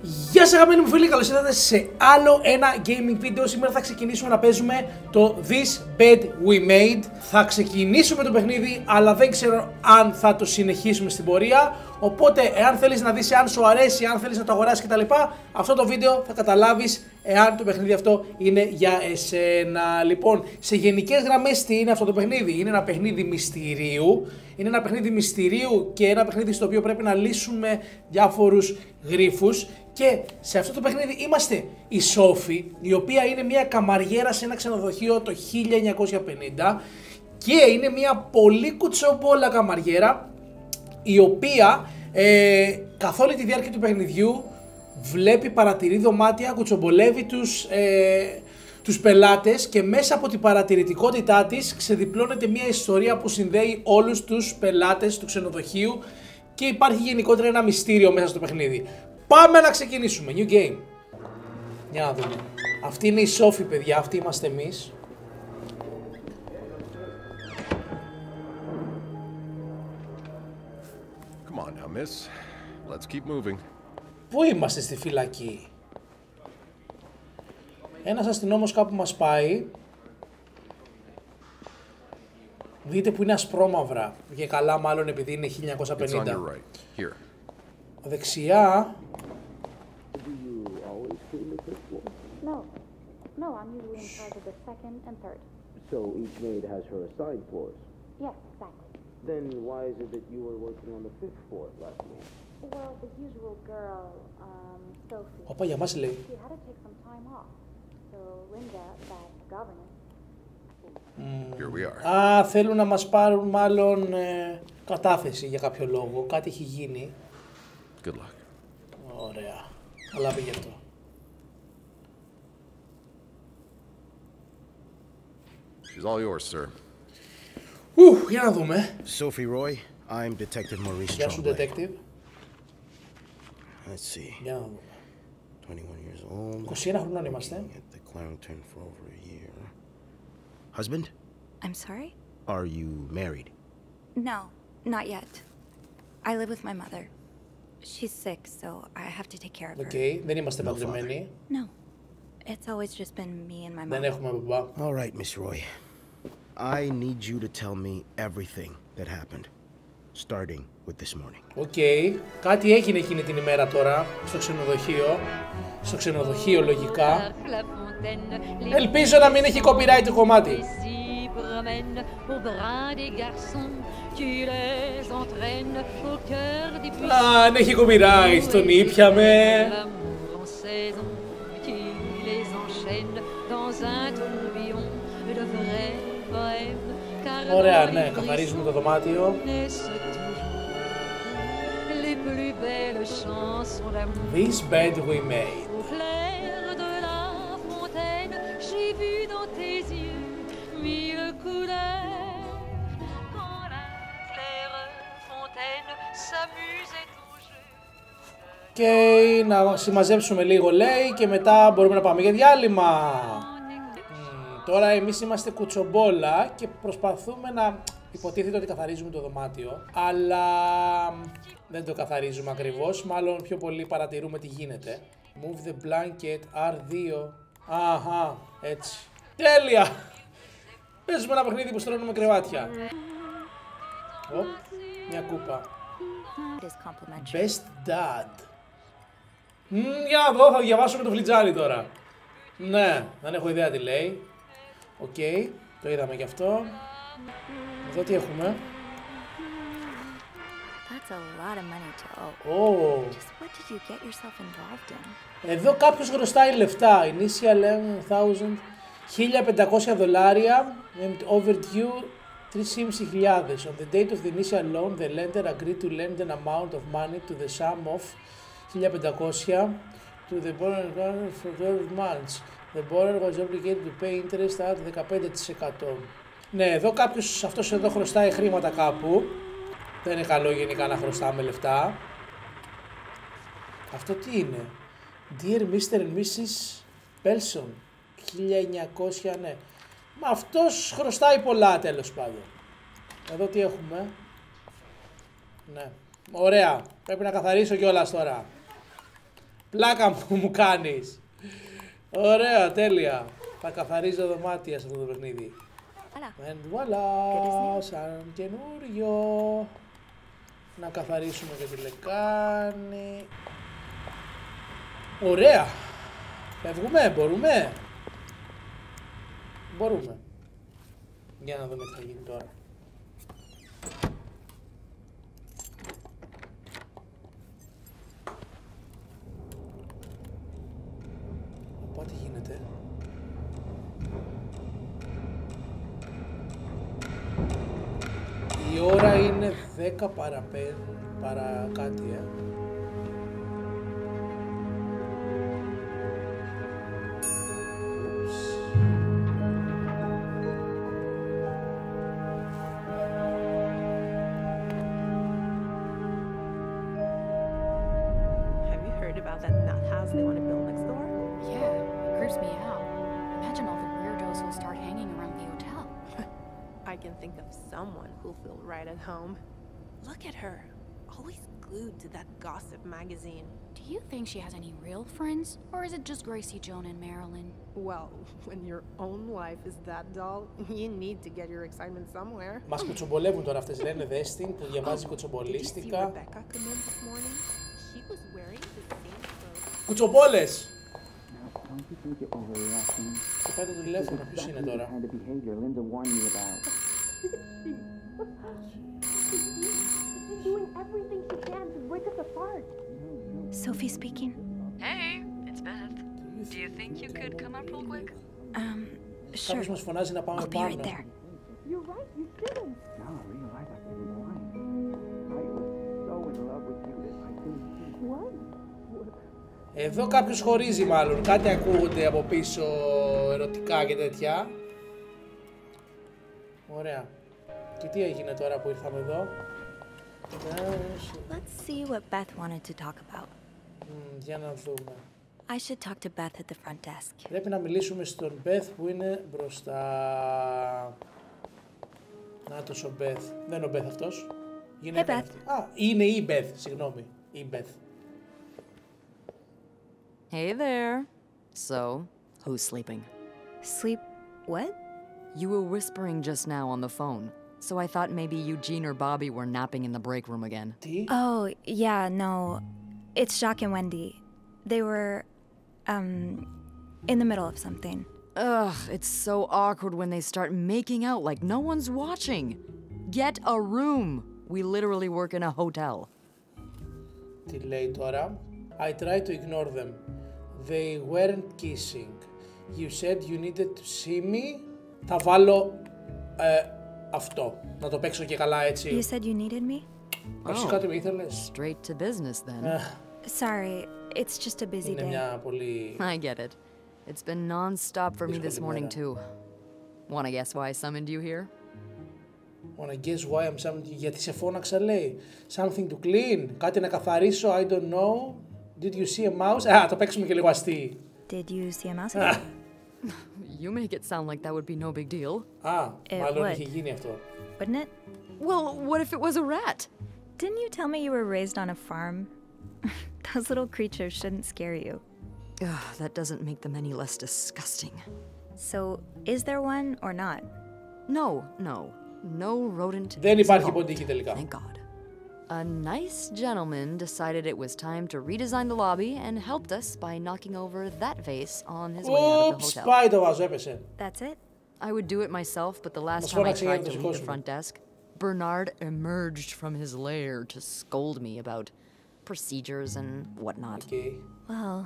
Γεια σας αγαπημένοι μου φίλοι, καλώς ήρθατε σε άλλο ένα gaming βίντεο. Σήμερα θα ξεκινήσουμε να παίζουμε το This Bed We Made. Θα ξεκινήσουμε το παιχνίδι, αλλά δεν ξέρω αν θα το συνεχίσουμε στην πορεία. Οπότε, εάν θέλεις να δεις εάν σου αρέσει, αν θέλεις να το αγοράσεις κτλ., αυτό το βίντεο θα καταλάβεις εάν το παιχνίδι αυτό είναι για εσένα. Λοιπόν, σε γενικές γραμμές τι είναι αυτό το παιχνίδι? Είναι ένα παιχνίδι μυστηρίου. Είναι ένα παιχνίδι μυστηρίου και ένα παιχνίδι στο οποίο πρέπει να λύσουμε διάφορους γρίφους. Και σε αυτό το παιχνίδι είμαστε η Σόφη, η οποία είναι μια καμαριέρα σε ένα ξενοδοχείο το 1950 και είναι μια πολύ κουτσομπόλα καμαριέρα, η οποία καθ' όλη τη διάρκεια του παιχνιδιού βλέπει, παρατηρεί δωμάτια, κουτσομπολεύει τους πελάτες και μέσα από την παρατηρητικότητά της ξεδιπλώνεται μια ιστορία που συνδέει όλους τους πελάτες του ξενοδοχείου και υπάρχει γενικότερα ένα μυστήριο μέσα στο παιχνίδι. Πάμε να ξεκινήσουμε. New game. Για να δούμε. Αυτή είναι η Σόφη, παιδιά. Αυτή είμαστε εμείς. Come on now, miss. Let's keep moving. Πού είμαστε στη φυλακή? Ένας αστυνόμος κάπου μας πάει. Δείτε που είναι ασπρόμαυρα. Και καλά μάλλον επειδή είναι 1950. Δεξιά. No, I'm usually in charge of the second and third. So each maid has her assigned floors? Yes, exactly. Then why is it that you were working on the fifth floor last night? Well, the usual girl, Sophie, Όπα, για μας λέει. she had to take some time off. So Linda, that governess. Here we are. Α, θέλουν να μας πάρουν μάλλον κατάθεση για κάποιο λόγο. Κάτι έχει γίνει. Good luck. Ωραία. Καλά πήγε αυτό. She's all yours, sir. Για να δούμε. Sophie Roy, I'm Detective Maurice Γεια σου, Tremblay. detective. Let's see. Για να δούμε. 21 years old. 21 χρονών είμαστε. At the Clarendon for over a year. Husband? I'm sorry? Are you married? No, not yet. I live with my mother. She's sick, so I have to take care of her. Οκ, δεν είμαστε παντρεμένοι. No, it's always just been me and my Δεν mom. έχουμε μπαμπά. All right, Miss Roy. I need you to tell me everything that happened, starting with this morning. Οκ, κάτι έγινε εκείνη την ημέρα τώρα στο ξενοδοχείο. Στο ξενοδοχείο λογικά. Ελπίζω να μην έχει copyright το κομμάτι. Αν έχει copyright, τον ήπιαμε. Ωραία, ναι, καθαρίζουμε το δωμάτιο. This bed we made. Και να συμμαζέψουμε λίγο, λέει, και μετά μπορούμε να πάμε για διάλειμμα. Τώρα εμείς είμαστε κουτσομπόλα και προσπαθούμε να υποτίθεται ότι καθαρίζουμε το δωμάτιο, αλλά δεν το καθαρίζουμε ακριβώς, μάλλον πιο πολύ παρατηρούμε τι γίνεται. Move the blanket, R2. Αχα, έτσι. Τέλεια! Παίζουμε ένα παιχνίδι που στρώνουμε κρεβάτια. Μια κούπα. Best dad. Για να δω, θα διαβάσουμε το φλιτζάρι τώρα. Ναι, δεν έχω ιδέα τι λέει. Οκ, το είδαμε και αυτό. Εδώ τι έχουμε? Εδώ κάποιος χρωστάει λεφτά. Initial $1,500 and overdue 3.500. On the date of the initial loan, the lender agreed to lend an amount of money to the sum of 1.500 to the borrower for 12 months. The borrower was obligated to pay interest at 15%. Ναι, εδώ κάποιος, αυτός εδώ χρωστάει χρήματα κάπου. Δεν είναι καλό γενικά να χρωστάμε λεφτά. Αυτό τι είναι? Dear Mr. and Mrs. Belson. 1900, ναι. Μα αυτός χρωστάει πολλά τέλος πάντων. Εδώ τι έχουμε? Ναι. Ωραία. Πρέπει να καθαρίσω κιόλας τώρα. Πλάκα μου κάνεις. Ωραία, τέλεια. Θα καθαρίζω δωμάτια σε αυτό το παιχνίδι. And voilà, σαν καινούριο. Να καθαρίσουμε και τη λεκάνη. Ωραία. Φεύγουμε, μπορούμε. Μπορούμε. Για να δούμε τι θα γίνει τώρα. Τι γίνεται. Η ώρα είναι 10 παρα 5 παρα κάτι, Have you heard about that nut house they want to build next door? Yeah, it creeps me out. Imagine all the weirdos who'll start hanging around the hotel. I can think of someone who'll feel right at home. Look at her, always glued to that gossip magazine. Do you think she has any real friends? Or is it just Gracie, Joan, and Marilyn? Well, when your own life is that dull, you need to get your excitement somewhere. Μας κουτσομπολεύουν τώρα αυτές, λένε δες την που διαβάζει κουτσομπολίστικα. Κουτσομπόλες! Και πάει το τηλέφωνο, ποιος είναι τώρα? Doing everything she can to break us apart. Sophie speaking. Hey, it's Beth. Do you think you could come up real quick? Sure. Κάποιος μας φωνάζει να πάμε I'll be πάνω. right there. You're right, you shouldn't. Now I realize I was blind. I was so in love with you that I didn't see. What? Εδώ κάποιος χωρίζει μάλλον, κάτι ακούγονται από πίσω ερωτικά και τέτοια. Ωραία. Και τι έγινε τώρα που ήρθαμε εδώ? Let's see what Beth wanted to talk about. Για να δούμε. I should talk to Beth at the front desk. Πρέπει να μιλήσουμε στον Beth που είναι μπροστά. Νάτος ο Beth. Δεν είναι ο Beth αυτός. Hey Beth. Α, είναι η Beth, συγγνώμη. Η Beth. Hey there. So, who's sleeping? Sleep what? You were whispering just now on the phone, so I thought maybe Eugene or Bobby were napping in the break room again. Τι? Oh, yeah, no. It's Jacques and Wendy. They were, in the middle of something. Ugh, it's so awkward when they start making out like no one's watching. Get a room. We literally work in a hotel. Τι λέει τώρα? I tried to ignore them. They weren't kissing. You said you needed to see me. Θα βάλω αυτό. Να το παίξω και καλά έτσι. You said you needed me? 혹시 κάτι με ήθελες? Straight to business then. Sorry, it's just a busy Είναι day. μια πολύ... I get it. It's been non-stop for me this morning too. Wanna guess why I summoned you here? Wanna guess why I'm summoned you? Γιατί σε φώναξα λέει. Something to clean. Κάτι να καθαρίσω. I don't know. Did you see a mouse? Α, το παίξουμε και λίγο αστεί. Did you see a mouse? You make it sound like that would be no big deal. Α, μάλλον would. είχε γίνει αυτό. Wouldn't it? Well, what if it was a rat? Didn't you tell me you were raised on a farm? Those little creatures shouldn't scare you. Ugh, that doesn't make them any less disgusting. So, is there one or not? No. No rodent. Δεν υπάρχει involved. ποντίκι τελικά. Thank God. A nice gentleman decided it was time to redesign the lobby and helped us by knocking over that vase on his way out of the Oops, hotel. πάει το βάζο, έπεσε. That's it? I would do it myself, but the last Μας time I φώναξε για tried να to το leave the σηκώσουμε. front desk, Bernard emerged from his lair to scold me about procedures and whatnot. Okay. Well,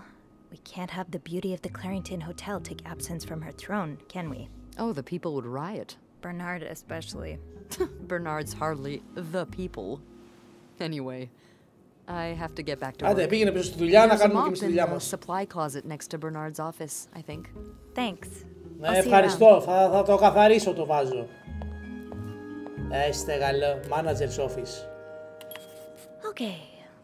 we can't have the beauty of the Clarington Hotel take absence from her throne, can we? Oh, the people would riot. Bernard especially. Bernard's hardly the people. Anyway, I have to get back to Άντε, work. πήγαινε πίσω στη δουλειά, να There's a κάνουμε και mop εμείς τη in δουλειά the μας. supply closet next to Bernard's office, I think. Thanks. Ναι, I'll see you ευχαριστώ. Θα το καθαρίσω το βάζο. Είστε καλό. Manager's office. Okay,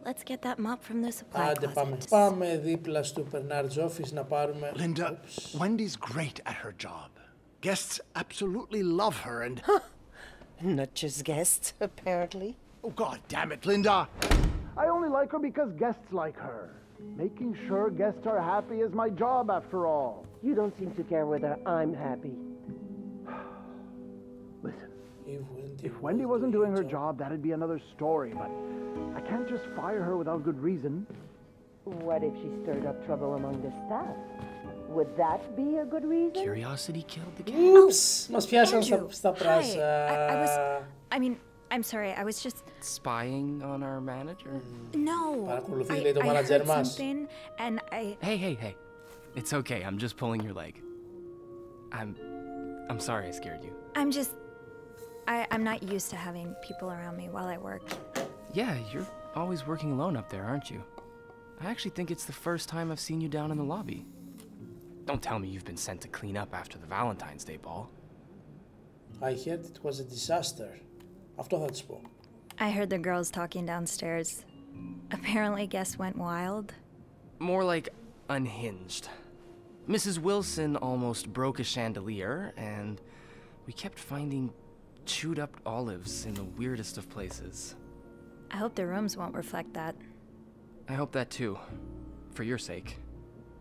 let's get that mop from the supply Άντε πάμε. closet. Πάμε δίπλα στο Bernard's office να πάρουμε... Linda, Oops. Wendy's great at her job. Guests absolutely love her and... Not just guests, apparently. Oh, God damn it, Linda! I only like her because guests like her. Making sure guests are happy is my job after all. You don't seem to care whether I'm happy. Listen, if Wendy wasn't doing her job, that'd be another story, but I can't just fire her without good reason. What if she stirred up trouble among the staff? Would that be a good reason? Curiosity killed the cat. Oops! Μας πιάσαν στα πράσα. I mean, I'm sorry, I was just... Spying on our manager? No, Παρακολουθεί, λέει το I manager heard μας. something and I... Hey. It's okay, I'm just pulling your leg. I'm sorry I scared you. I'm not used to having people around me while I work. Yeah, you're always working alone up there, aren't you? I actually think it's the first time I've seen you down in the lobby. Don't tell me you've been sent to clean up after the Valentine's Day ball. I heard it was a disaster. Αυτό θα της πω. I heard the girls talking downstairs. Apparently guests went wild. More like unhinged. Mrs. Wilson almost broke a chandelier, and we kept finding chewed up olives in the weirdest of places. I hope the rooms won't reflect that. I hope that too, for your sake.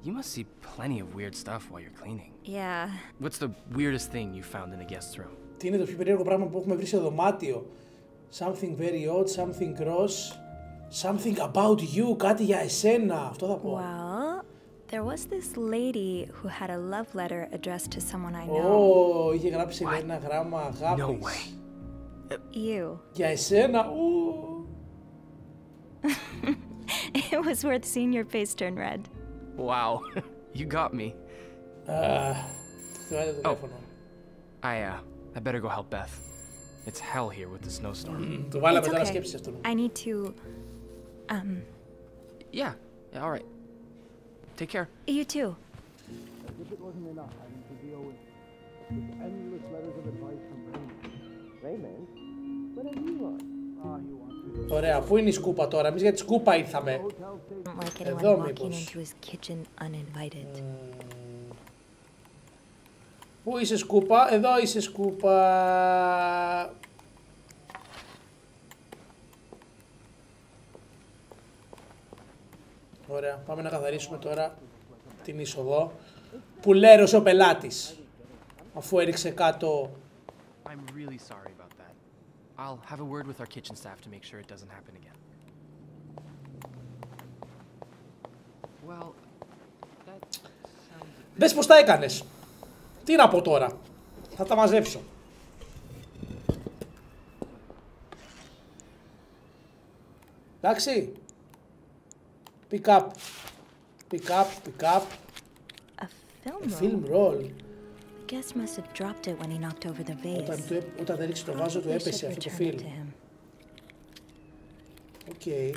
You must see plenty of weird stuff while you're cleaning. Yeah. What's the weirdest thing you found in a guest's room? Τι είναι το πιο περίεργο πράγμα που έχουμε βρει σε δωμάτιο? Something very odd, something gross, something about you, κάτι για εσένα. Αυτό θα πω. Well, there was this lady who had a love letter addressed to someone I know. Είχε γράψει ένα γράμμα αγάπης. No way. You. Για εσένα. It was worth seeing your face turn red. Wow, you got me. Χτυπάτε το τηλέφωνο. I better go help Beth. It's hell here with the snowstorm. Το βάλαμε τώρα σκέψη αυτό. I need to, Yeah, all right. Take care. You too. As if it wasn't enough having to deal with endless letters of advice from Raymond. Raymond? What are you on? You want to... Ωραία, πού είναι η σκούπα τώρα? Εμείς για τη σκούπα ήρθαμε. Like anyone Εδώ walking μήπως? into his kitchen uninvited. Πού είσαι σκούπα? Εδώ είσαι σκούπα. Ωραία, πάμε να καθαρίσουμε τώρα την είσοδο. Που λέρωσε ο πελάτης, αφού έριξε κάτω. I'm really sorry about that. I'll have a word with our kitchen staff to make sure it doesn't happen again. Well, that sounds... Δες πως τα έκανες. Τι να πω τώρα. Θα τα μαζέψω. Εντάξει. Pick up. Pick up, pick up. A film roll? Film roll. The guest must have dropped it when he knocked over the vase. Όταν έριξε το βάζο του έπεσε αυτό το φιλμ. Οκ.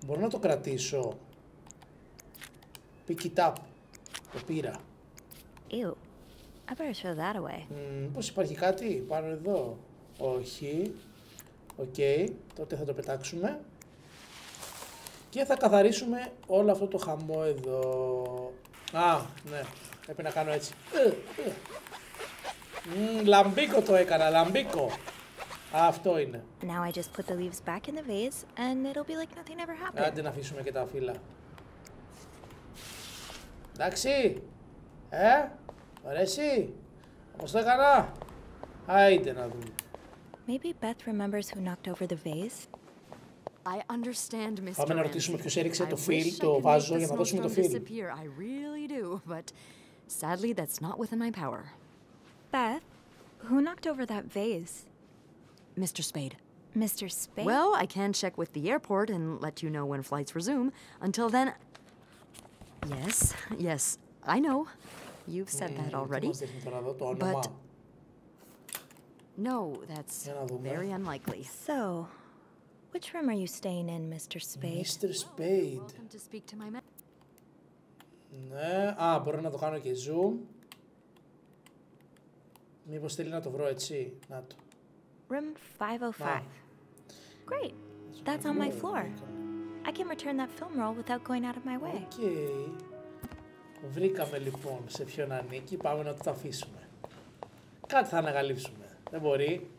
Μπορώ να το κρατήσω. Pick it up. Το πήρα. Ew. I better throw that away. Πώς υπάρχει κάτι πάνω εδώ? Όχι. Οκ. Τότε θα το πετάξουμε. Και θα καθαρίσουμε όλο αυτό το χαμό εδώ. Α, ναι. Πρέπει να κάνω έτσι. Λαμπίκο το έκανα, λαμπίκο. Αυτό είναι. Now I just put the leaves back in the vase and it'll be like nothing ever happened. Άντε να αφήσουμε και τα φύλλα. Εντάξει. Αρέσει. Πώς το έκανα. Άιντε να δούμε. Maybe Beth remembers who knocked over the vase. I understand, Mr. Πάμε να ρωτήσουμε ποιος έριξε το φιλ, το βάζο, για να δώσουμε το φιλ. I really do, but sadly that's not within my power. Beth, who knocked over that vase? Mr. Spade. Mr. Spade? Well, I can check with the airport and let you know when flights resume. Until then... Yes, I know. You've said that already. But... No, that's very unlikely. So, which room are you staying in, Mr. Spade? Mr. Spade. Welcome to speak to my man. Ναι, μπορώ να το κάνω και zoom. Μήπως θέλει να το βρω έτσι, να το. Room 505. Great, that's on my floor. I can return that film roll without going out of my way. Okay. Βρήκαμε λοιπόν σε ποιον ανήκει, πάμε να το αφήσουμε. Κάτι θα ανακαλύψουμε. Δεν μπορεί.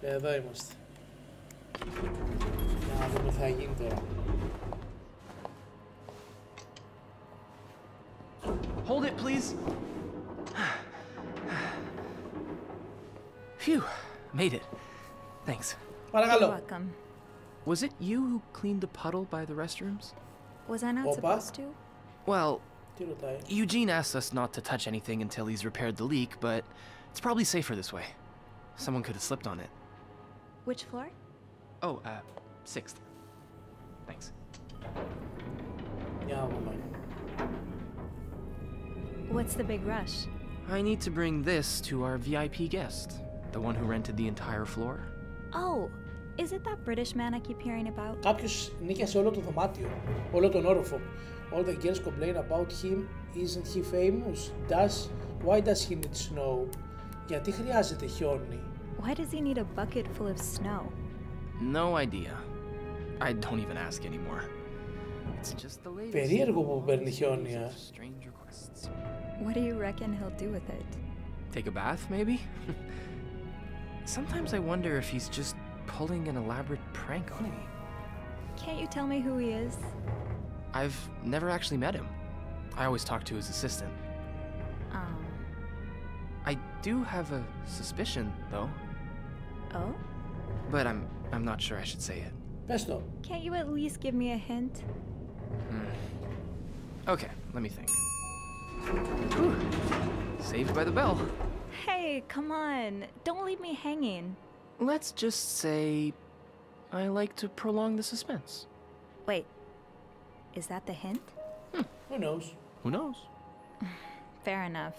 Εδώ είμαστε. Για να δούμε τι θα γίνει τώρα. Hold it, please. Phew, made it. Thanks. Παρακαλώ. You're welcome. Was it you who cleaned the puddle by the restrooms? Was I not Opa. supposed to? Well, Τι ρωτάει. Eugene asked us not to touch anything until he's repaired the leak, but it's probably safer this way. Someone could have slipped on it. Which floor? Oh, 6th. Thanks. Για να δούμε. What's the big rush? I need to bring this to our VIP guest, the one who rented the entire floor. Oh, is it that British man I keep hearing about? Κάποιος νίκιασε όλο το δωμάτιο, όλο τον όροφο. All the girls complain about him. Isn't he famous? Why does he need snow? Γιατί χρειάζεται χιόνι? Why does he need a bucket full of snow? No idea. I don't even ask anymore. It's just the latest. Περίεργο που παίρνει χιόνι, Strange requests. What do you reckon he'll do with it? Take a bath, maybe? Sometimes I wonder if he's just pulling an elaborate prank on me. Can't you tell me who he is? I've never actually met him. I always talk to his assistant. I do have a suspicion, though. Oh? But I'm not sure I should say it. Πες το. Can't you at least give me a hint? Okay, let me think. Whew. Saved by the bell. Hey, come on. Don't leave me hanging. Let's just say I like to prolong the suspense. Wait. Is that the hint? Who knows? Who knows? Fair enough.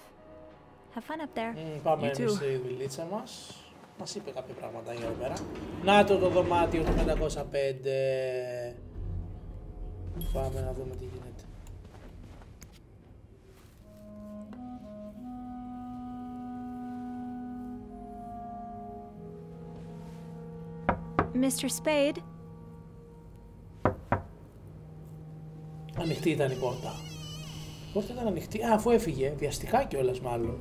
Have fun up there. Πάμε εμείς στη δουλίτσα μας. Μας είπε κάποια πράγματα για εδώ πέρα. Να το δωμάτιο του 505. Πάμε να δούμε τι γίνεται. Mr. Spade? Ανοιχτή ήταν η πόρτα. Η πόρτα ήταν ανοιχτή. Αφού έφυγε, βιαστικά κιόλας μάλλον.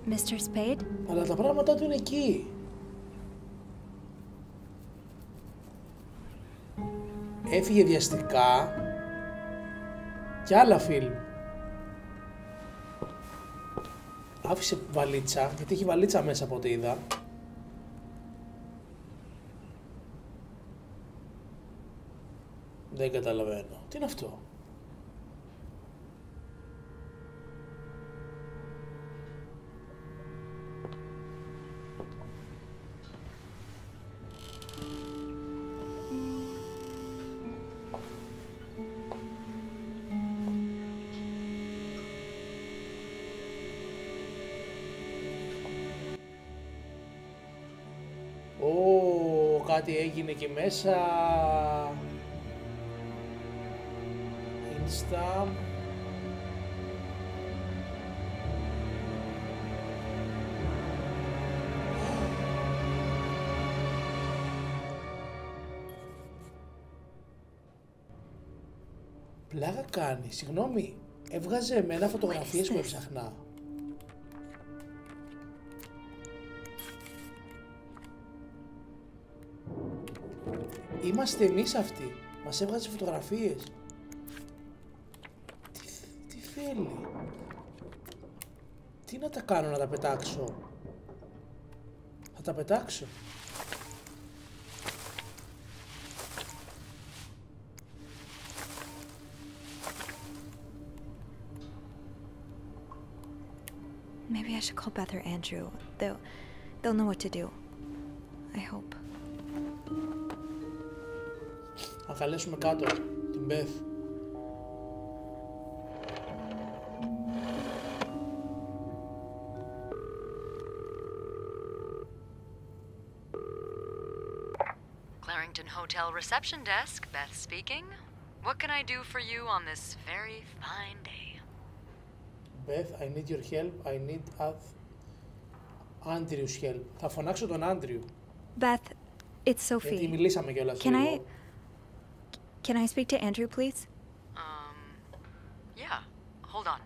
Mr. Spade? Αλλά τα πράγματα του είναι εκεί. Έφυγε βιαστικά και άλλα φιλμ. Άφησε βαλίτσα, γιατί έχει βαλίτσα μέσα από ό,τι είδα. Δεν καταλαβαίνω. Τι είναι αυτό? Κάτι έγινε εκεί μέσα. Insta. Πλάκα κάνει, συγγνώμη. Έβγαζε εμένα φωτογραφίες που έψαχνα. Είμαστε εμείς αυτοί. Μας έβγαζε φωτογραφίες. Τι θέλει? Τι να τα κάνω, να τα πετάξω? Θα τα πετάξω. Maybe I should call Beth or Andrew. They'll know what to do. I hope. Θα καλέσουμε κάτω την Beth. Clarington Hotel reception desk, Beth speaking. What can I do for you on this very fine day? Beth, I need your help. I need Andrew's help. Θα φωνάξω τον Andrew. Beth, it's Sophie. Γιατί μιλήσαμε κιόλας λίγο. Can I speak to Andrew, please? Yeah. Hold on.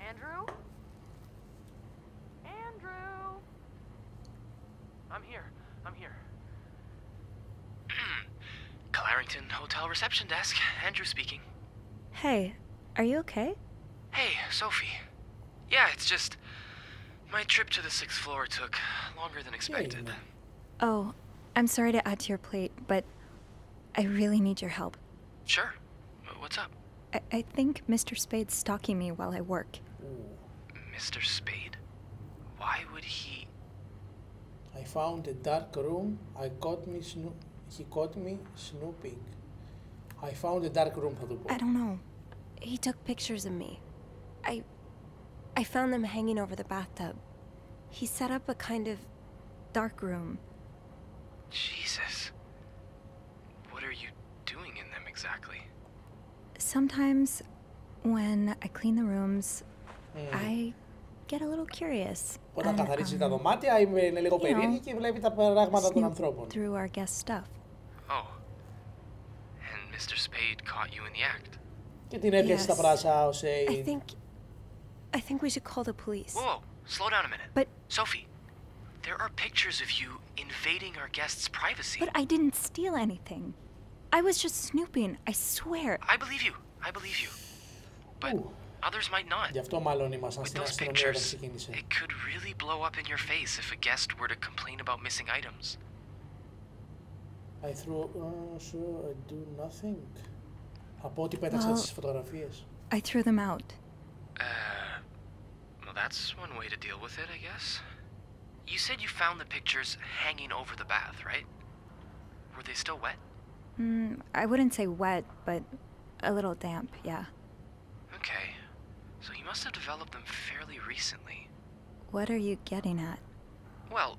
Andrew? Andrew? I'm here. Wellington Hotel reception desk. Andrew speaking. Hey, are you okay? Hey, Sophie. Yeah, it's just... my trip to the 6th floor took longer than expected. Oh, I'm sorry to add to your plate, but I really need your help. Sure. What's up? I think Mr. Spade's stalking me while I work. Mr. Spade? Why would he... I found a dark room. He caught me snooping. I found a dark room, θα το πω. I don't know. He took pictures of me. I found them hanging over the bathtub. He set up a kind of dark room. Jesus. What are you doing in them exactly? Sometimes, when I clean the rooms, I get a little curious. Όταν καθαρίζει τα δωμάτια, είναι λίγο περίεργη και βλέπει τα πράγματα των ανθρώπων. Through our guest stuff. Oh. And Mr. Spade caught you in the act. Και την έπιασε στα πράσα ο Σέιν. I think we should call the police. Whoa, slow down a minute. But Sophie, there are pictures of you invading our guests' privacy. But I didn't steal anything. I was just snooping, I swear. I believe you. I believe you. But others might not. Γι' αυτό μάλλον ήμασταν στην αστυνομία όταν ξεκίνησε. It could really blow up in your face if a guest were to complain about missing items. I threw... sure, I do nothing. Από ό,τι πέταξα τις φωτογραφίες. I threw them out. Well, that's one way to deal with it, I guess. You said you found the pictures hanging over the bath, right? Were they still wet? I wouldn't say wet, but a little damp, yeah. Okay. So you must have developed them fairly recently. What are you getting at? Well,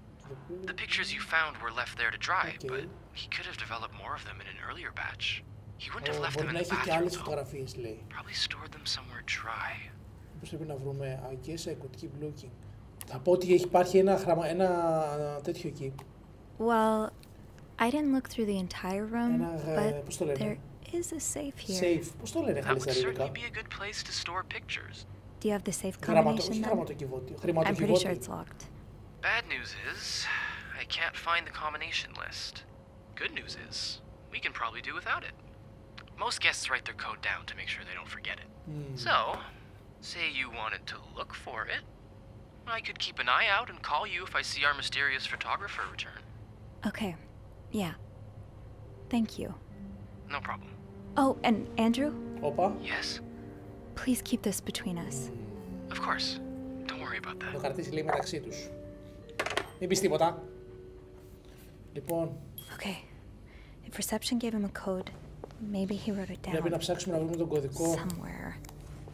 the pictures you found were left there to dry, but he could have developed more of them in an earlier batch. He wouldn't have left them in the bathroom. Probably stored them somewhere dry. Πώς πρέπει να βρούμε, I guess I could keep looking. Θα πω ότι υπάρχει ένα τέτοιο εκεί. Well, I didn't look through the entire room, but there is a safe here. Safe, πώς το λένε χαλή στα ελληνικά. That would certainly be a good place to store pictures. Do you have the safe combination then? I'm pretty sure it's locked. Bad news is, I can't find the combination list. Good news is, we can probably do without it. Most guests write their code down to make sure they don't forget it. So, say you wanted to look for it, I could keep an eye out and call you if I see our mysterious photographer return. Okay, yeah. Thank you. No problem. Oh, and Andrew? Opa? Yes? Please keep this between us. Of course. Don't worry about that. Το κρατήσει λίγο μεταξύ τους. Μην πεις τίποτα. Λοιπόν. Okay. If reception gave him a code, maybe he wrote it down. Πρέπει να ψάξουμε να βρούμε τον κωδικό. Somewhere.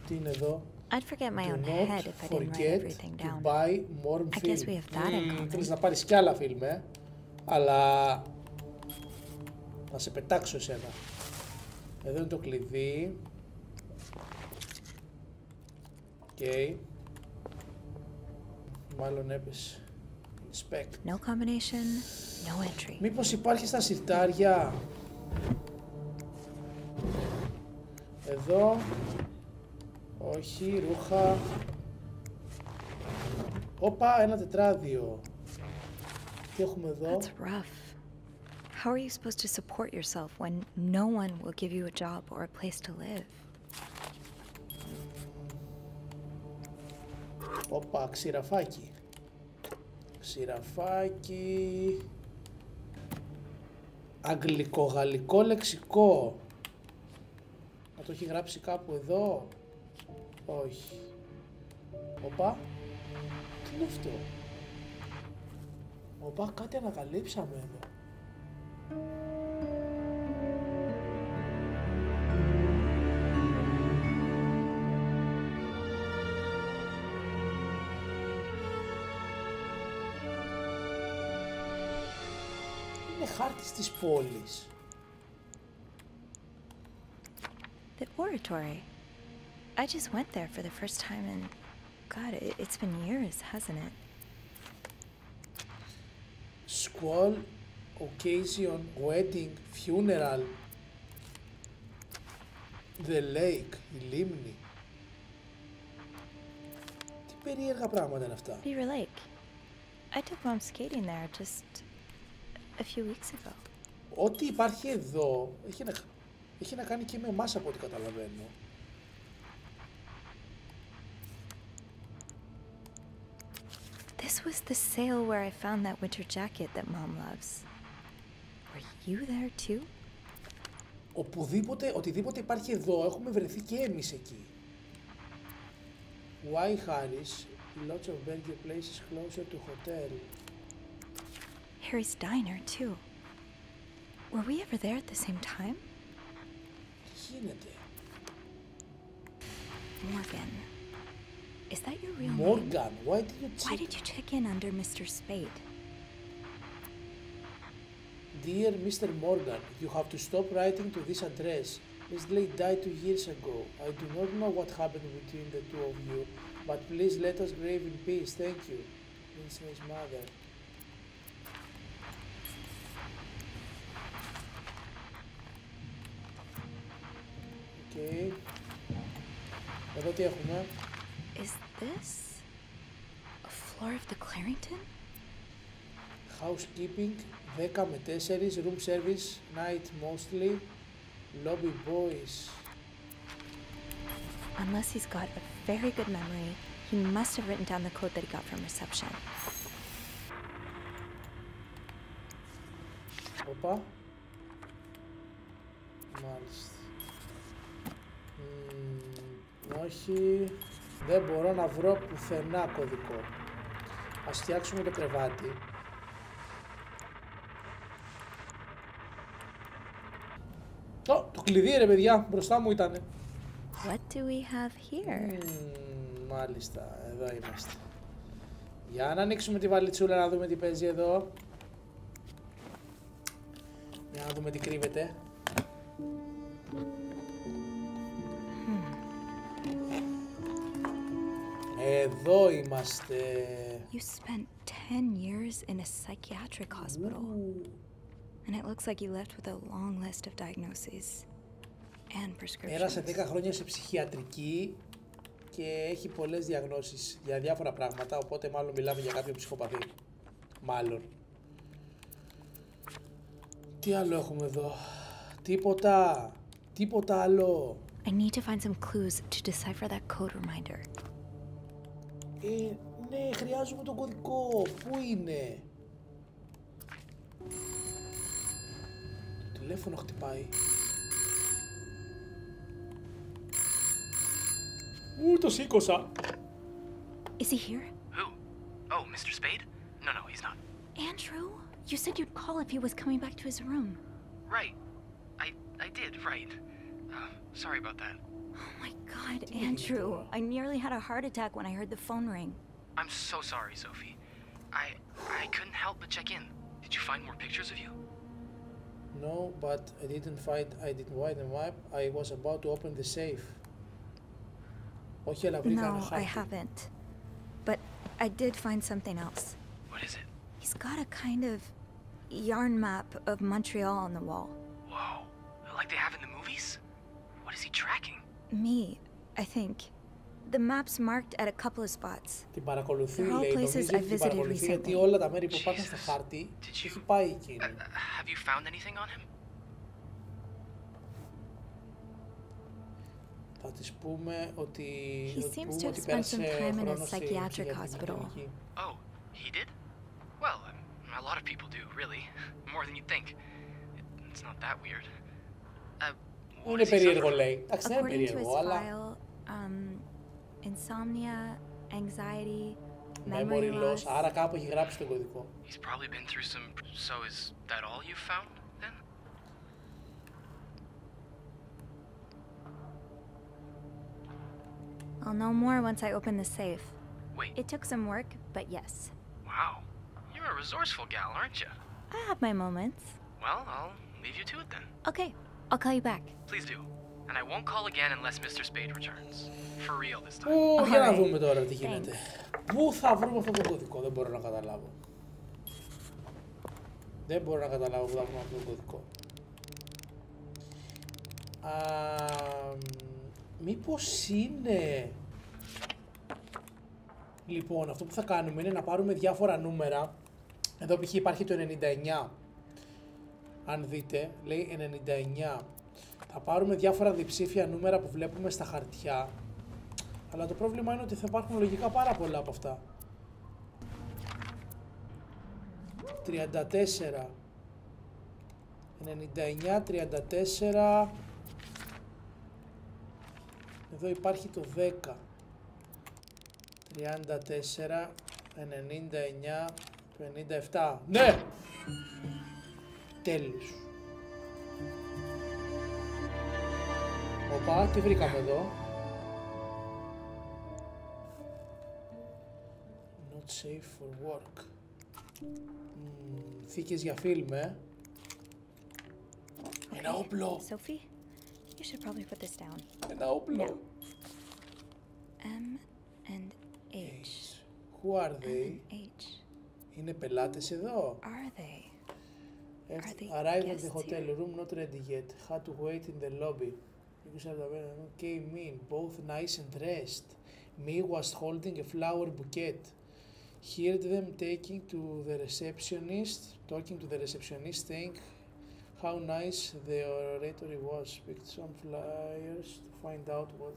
Τι είναι εδώ. I'd forget my own head if I didn't write everything down. Buy more I guess we have that in common. Θέλεις να πάρεις κι άλλα φιλμ, αλλά θα σε πετάξω εσένα. Εδώ είναι το κλειδί. Οκ. Μάλλον έπεσε. Inspect. No combination, no entry. Μήπως υπάρχει στα συρτάρια. Εδώ. Όχι, ρούχα. Όπα, ένα τετράδιο. Τι έχουμε εδώ. That's rough. How are you supposed to support yourself when no one will give you a job or a place to live? Όπα, ξηραφάκι. Ξηραφάκι. Αγγλικο-γαλλικό λεξικό. Να το έχει γράψει κάπου εδώ. Όχι. Όπα. Τι είναι αυτό. Όπα, κάτι ανακαλύψαμε εδώ. Είναι χάρτης της πόλης. The oratory. I just went there for the first time and God, it's been years, hasn't it? Squall, occasion, wedding, funeral. The lake, η λίμνη. Τι περίεργα πράγματα είναι αυτά. Beaver Lake. I took Mom skating there just a few weeks ago. ό,τι υπάρχει εδώ έχει να κάνει και με εμάς από ό,τι καταλαβαίνω. This was the sale where I found that winter jacket that Mom loves. Were you there too? Οτιδήποτε υπάρχει εδώ, έχουμε βρεθεί και εμείς εκεί. Why Harris? Lots of burger places closer to hotel. Harry's diner too. Were we ever there at the same time? Τι γίνεται? Morgan. Is that your real Morgan, name? why did you check in under Mr. Spade? Dear Mr. Morgan, you have to stop writing to this address. Leslie died 2 years ago. I do not know what happened between the two of you, but please let us grieve in peace. Thank you. Princess Mother. Okay. Εδώ τι έχουμε? Is this a floor of the Clarington? Housekeeping 10 με 4, room service, night mostly, lobby boys. Unless he's got a very good memory, he must have written down the code that he got from reception. Οπα. Μάλιστα. Όχι. Δεν μπορώ να βρω πουθενά κωδικό. Ας φτιάξουμε το κρεβάτι. Το κλειδί ρε παιδιά, μπροστά μου ήτανε. What do we have here? Μάλιστα, εδώ είμαστε. Για να ανοίξουμε τη βαλιτσούλα να δούμε τι παίζει εδώ. Για να δούμε τι κρύβεται. Εδώ είμαστε. You spent 10 years in a psychiatric hospital. And it looks like you left with a long list of diagnoses and prescriptions. Πέρασε 10 χρόνια σε ψυχιατρική και έχει πολλές διαγνώσεις για διάφορα πράγματα, οπότε μάλλον μιλάμε για κάποιον ψυχοπαθή. Μάλλον. Τι άλλο έχουμε εδώ? Τίποτα άλλο. I need to find some clues to decipher that code reminder. Ναι, χρειάζομαι τον κωδικό. Πού είναι? Το τηλέφωνο χτυπάει. Το σήκωσα. Is he here? Who? Oh, Mr. Spade? No, he's not. Andrew, you said you'd call if he was coming back to his room. Right. I did, right. Sorry about that. Oh my God, Andrew. I nearly had a heart attack when I heard the phone ring. I'm so sorry, Sophie. I couldn't help but check in. Did you find more pictures of you? No, but I didn't wipe them up. I was about to open the safe. Όχι, αλλά βρήκα ένα χάρτη. No, I haven't. But I did find something else. What is it? He's got a kind of yarn map of Montreal on the wall. Whoa. Like they have in the movies? What is he tracking? Me, I think. The map's marked at a couple of spots. Την παρακολουθεί, They're all λέει, places νομίζει I ότι την visited παρακολουθεί γιατί recently. όλα τα μέρη που υπάρχουν στο χάρτη έχει πάει εκείνη. Have you found anything on him? Θα της πούμε ότι He seems to have spent some time in a psychiatric hospital. Oh, he did? Well, a lot of people do, really. More than you'd think. It's not that weird. Είναι περίεργο, λέει. Εντάξει, δεν είναι According to περίεργο, his αλλά... file, insomnia, anxiety, memory loss. Άρα κάπου έχει γράψει τον κωδικό. He's probably been through some... So is that all you found, then? I'll know more once I open the safe. Wait. It took some work, but yes. Wow. You're a resourceful gal, aren't you? I have my moments. Well, I'll leave you to it then. Okay, I'll call you back. Please do. And I won't call again unless Mr. Spade returns. For real this time. Για να δούμε τώρα τι γίνεται. Πού θα βρούμε αυτό το κωδικό, δεν μπορώ να καταλάβω. Δεν μπορώ να καταλάβω πού θα βρούμε αυτό το κωδικό. Μήπως είναι... Λοιπόν, αυτό που θα κάνουμε είναι να πάρουμε διάφορα νούμερα. Εδώ π.χ. υπάρχει το 99. Αν δείτε, λέει 99. Θα πάρουμε διάφορα διψήφια νούμερα που βλέπουμε στα χαρτιά. Αλλά το πρόβλημα είναι ότι θα υπάρχουν λογικά πάρα πολλά από αυτά. 34. 99, 34. Εδώ υπάρχει το 10. 34, 99, 57. Ναι! Τέλος. Οπα, τι βρήκαμε εδώ. Not safe for work. Θήκες για φιλμ, Ένα όπλο. Sophie, you should probably put this down. Ένα όπλο. M and H. Who are they? H. Είναι πελάτες εδώ. Are they? Arrived at the hotel room, not ready yet. Had to wait in the lobby. Came in, both nice and dressed. Me was holding a flower bouquet. Heard them talking to the receptionist, saying how nice the oratory was. Picked some flyers to find out what.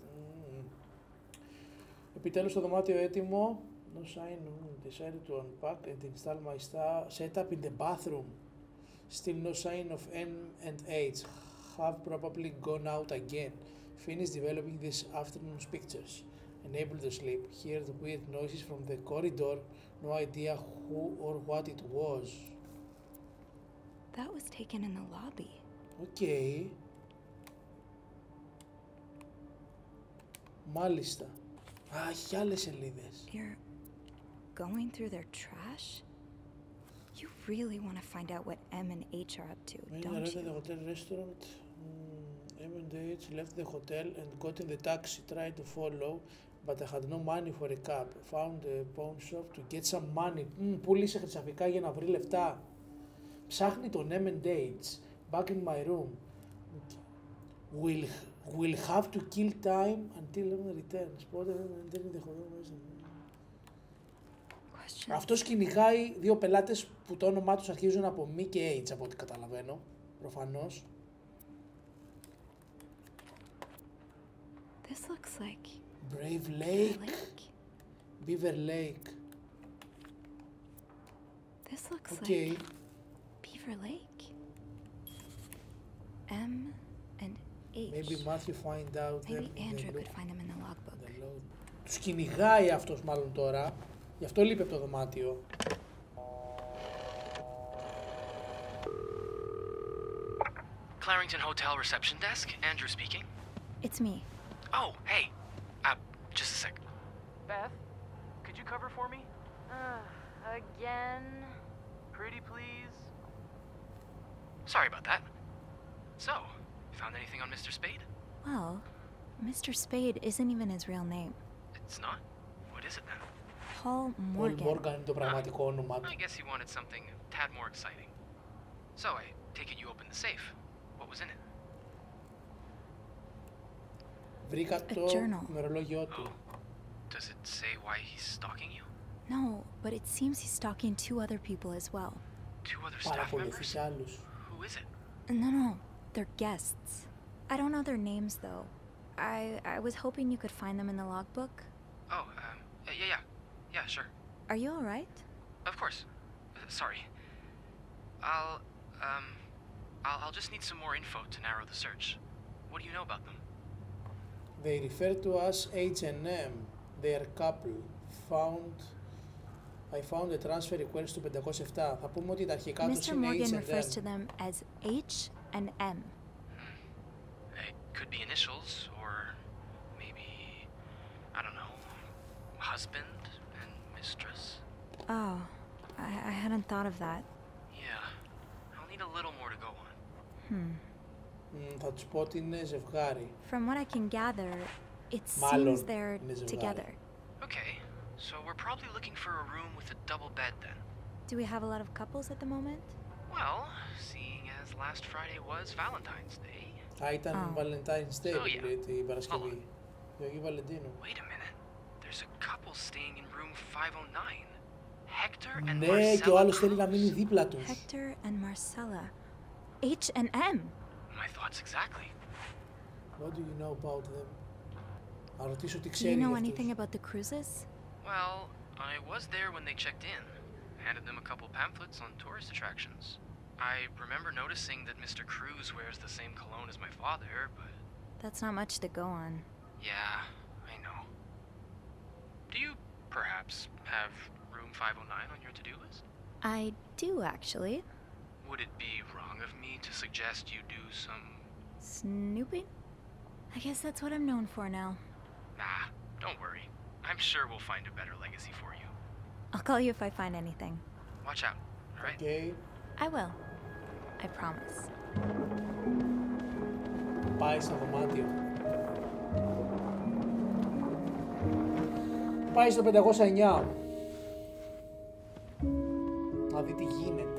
Επιτέλους το δωμάτιο έτοιμο. No sign. Decided to unpack and install my setup in the bathroom. Still no sign of M and H. Have probably gone out again. Finished developing this afternoon's pictures. Unable to sleep. Heard weird noises from the corridor. No idea who or what it was. That was taken in the lobby. Okay. Μάλιστα. Α, έχει άλλες σελίδες. You're going through their trash? You really want to find out what M and H are up to, don't you? The hotel restaurant. M and H left the hotel and got in the taxi. Tried to follow, but I had no money for a cab. Found a pawn shop to get some money. Πούλησε χρυσαφικά για να βρει λεφτά. Ψάχνει τον M and H. Back in my room. We'll have to kill time until M returns. Πότε δεν είναι δεχομένο. Αυτός κυνηγάει δύο πελάτες που το όνομά τους αρχίζουν από μη και H από ό,τι καταλαβαίνω. Προφανώς. This looks like Brave Lake. Beaver Lake. This looks okay. like Beaver Lake. M and H. Maybe Matthew find out. Maybe Andrew could find him in the logbook. Τους κυνηγάει αυτός μάλλον τώρα. Γι' αυτό λείπει από το δωμάτιο. Clarington Hotel reception desk, Andrew speaking. It's me. Oh, hey. Just a sec. Beth, could you cover for me? Again? Pretty please? Sorry about that. So, you found anything on Mr. Spade? Well, Mr. Spade isn't even his real name. It's not? What is it then? Paul Morgan. Paul Morgan είναι το πραγματικό όνομά του. I guess he wanted something a tad more exciting. So, I take it you opened the safe. What was in it? Βρήκα το ημερολόγιο του. Does it say why he's stalking you? No, but it seems he's stalking two other people as well. Two other staff members? Who is it? No, they're guests. I don't know their names though. I was hoping you could find them in the logbook. Oh, yeah, sure. Are you all right? Of course. Sorry. I'll just need some more info to narrow the search. What do you know about them? They refer to us H&M. They are couple. I found a transfer request to 507. Θα πούμε ότι τα αρχικά τους είναι H&M. Mr. Morgan refers to them as H and M. It could be initials, or maybe, I don't know, husband and mistress. Oh, I hadn't thought of that. Yeah, I'll need a little more to go on. Θα τους πω ότι είναι ζευγάρι. From what I can gather, it seems they're together. Okay, so we're probably looking for a room with a double bed then. Do we have a lot of couples at the moment? Well, seeing as last Friday was Valentine's Day. Ήταν Valentine's Day την Παρασκευή. Γιώργη Βαλεντίνου. Wait a minute. There's a couple staying in room 509. Hector and Ναι, και ο άλλος θέλει να μείνει δίπλα τους. Hector and Marcella. H&M. My thoughts exactly. What do you know about them? Να ρωτήσω τι Do ξέρει you για know αυτούς. anything about the cruises? Well, I was there when they checked in. Handed them a couple pamphlets on tourist attractions. I remember noticing that Mr. Cruz wears the same cologne as my father, but... That's not much to go on. Yeah, I know. Do you, perhaps, have room 509 on your to-do list? I do, actually. Would it be wrong of me to suggest you do some... Snooping? I guess that's what I'm known for now. Nah, don't worry. I'm sure we'll find a better legacy for you. I'll call you if I find anything. Watch out, alright? Okay. I will. I promise. Πάει στο δωμάτιο. Πάει στο 509. Να δει τι γίνεται.